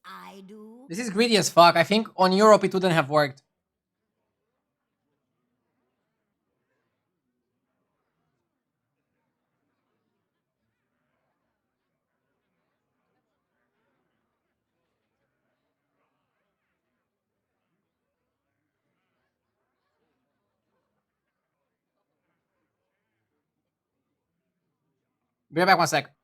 I do. This is greedy as fuck. I think on Europe it wouldn't have worked. Be right back 1 sec.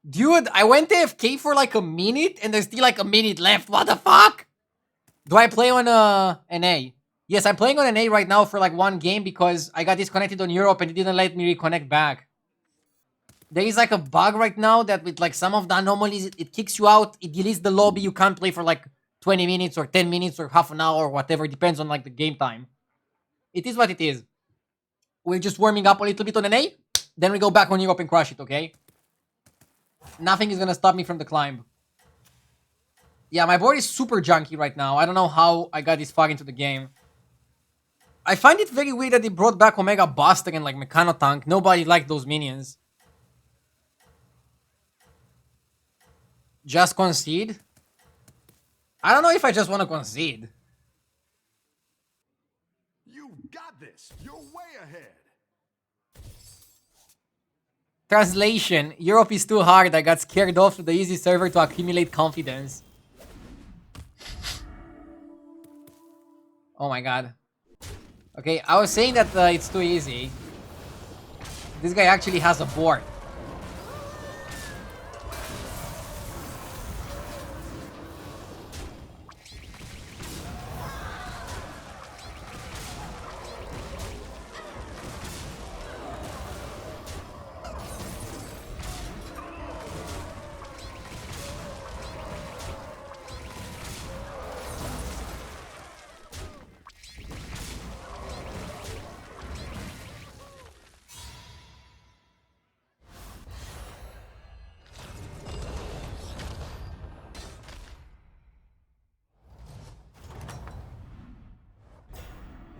Dude, I went AFK for like a minute and there's still like a minute left. What the fuck? Do I play on NA? Yes, I'm playing on NA right now for like one game because I got disconnected on Europe and it didn't let me reconnect back. There is like a bug right now that with like some of the anomalies, it kicks you out, it deletes the lobby, you can't play for like 20 minutes or 10 minutes or half an hour or whatever, depends on like the game time. It is what it is. We're just warming up a little bit on NA, then we go back on Europe and crush it, okay? Nothing is gonna stop me from the climb. Yeah, my board is super junky right now. I don't know how I got this far into the game. I find it very weird that they brought back Omega Buster and like Mechano Tank. Nobody liked those minions. Just concede? I don't know if I just want to concede. You got this. You're way ahead. Translation. Europe is too hard. I got scared off to the easy server to accumulate confidence. Oh my god. Okay, I was saying that it's too easy. This guy actually has a board.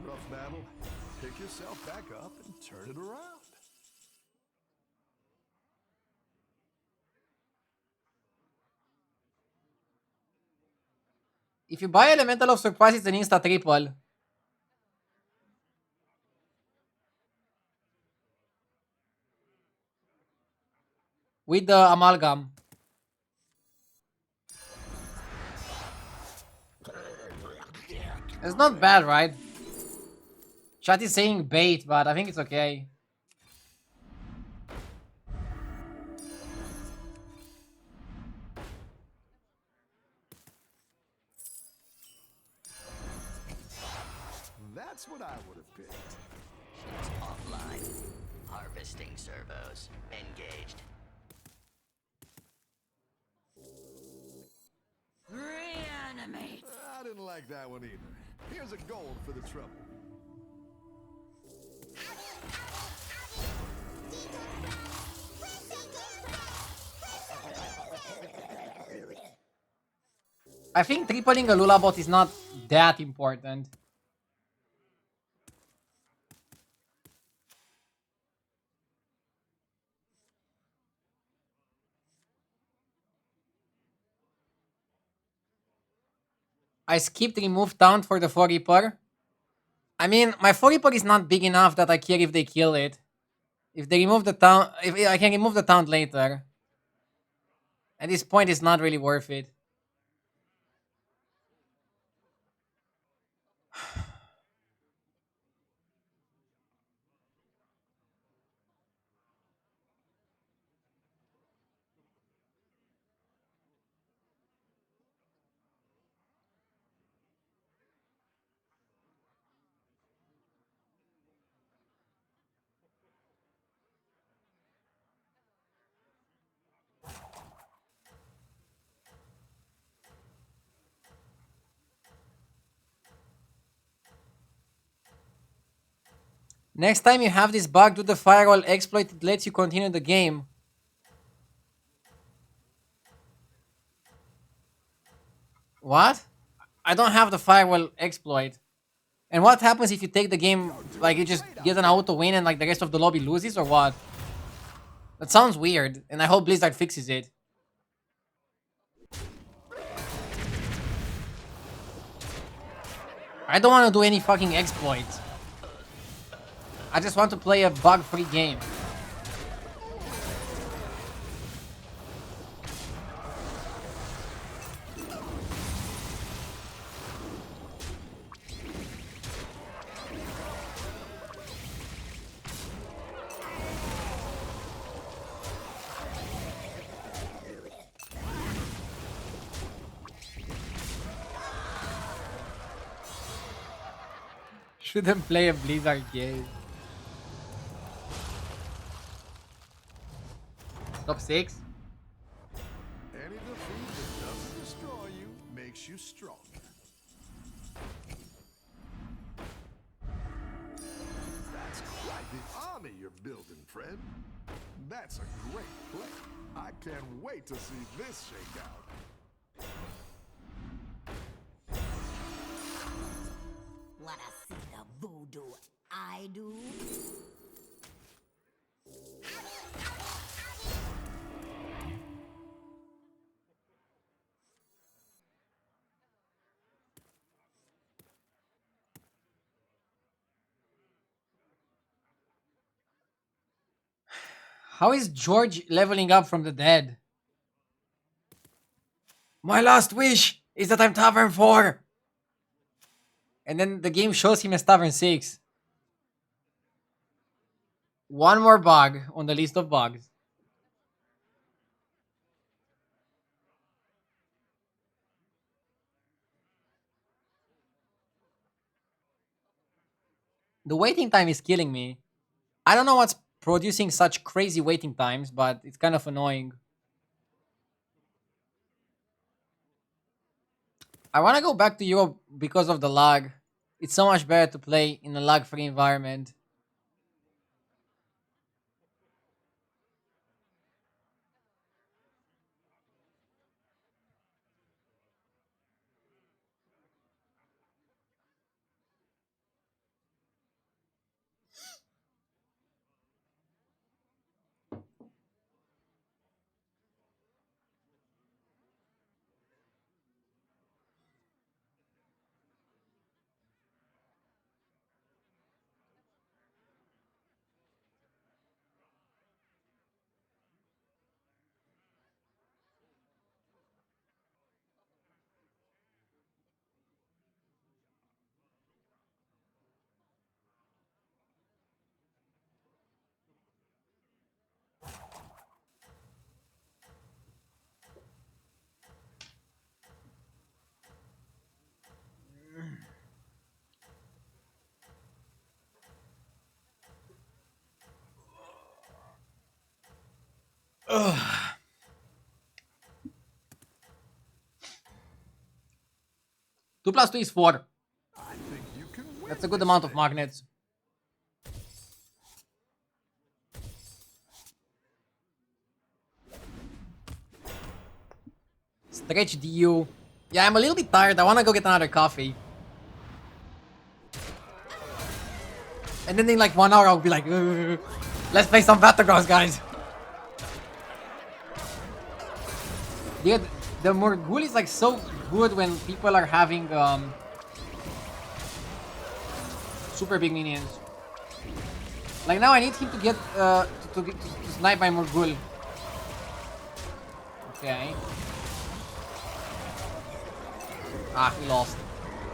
Rough battle. Pick yourself back up and turn it around. If you buy Elemental of Surprise, it's an insta triple. With the amalgam. It's not bad, right? Chat is saying bait, but I think it's okay. That's what I would have picked. Ships offline. Harvesting servos. Engaged. Reanimate. I didn't like that one either. Here's a gold for the trouble. I think tripling a Lulabot is not that important. I skipped remove taunt for the 4 Reaper. I mean, my 4 Reaper is not big enough that I care if they kill it. If they remove the taunt, if I can remove the taunt later. At this point, it's not really worth it. Next time you have this bug, do the firewall exploit. It lets you continue the game. What? I don't have the firewall exploit. And what happens if you take the game, like you just get an auto win and like the rest of the lobby loses, or what? That sounds weird, and I hope Blizzard fixes it. I don't want to do any fucking exploits. I just want to play a bug-free game. Shouldn't play a Blizzard game. Top 6? Any defeat that doesn't destroy you makes you stronger. That's quite the army you're building, friend. That's a great play. I can't wait to see this shake out. Wanna see the voodoo I do? How is George leveling up from the dead? My last wish is that I'm Tavern 4. And then the game shows him as Tavern 6. One more bug on the list of bugs. The waiting time is killing me. I don't know what's producing such crazy waiting times, but it's kind of annoying. I want to go back to Europe because of the lag. It's so much better to play in a lag-free environment. Ugh. 2 plus 2 is 4. I think you can win. That's a good this amount of thing. magnets. Stretch DU. Yeah, I'm a little bit tired. I want to go get another coffee. And then in like 1 hour, I'll be like, "Ugh. Let's play some Battlegrounds, guys." Dude, the Morgul is like so good when people are having super big minions. Like now I need him to get to snipe my Morgul. Okay. Ah, he lost.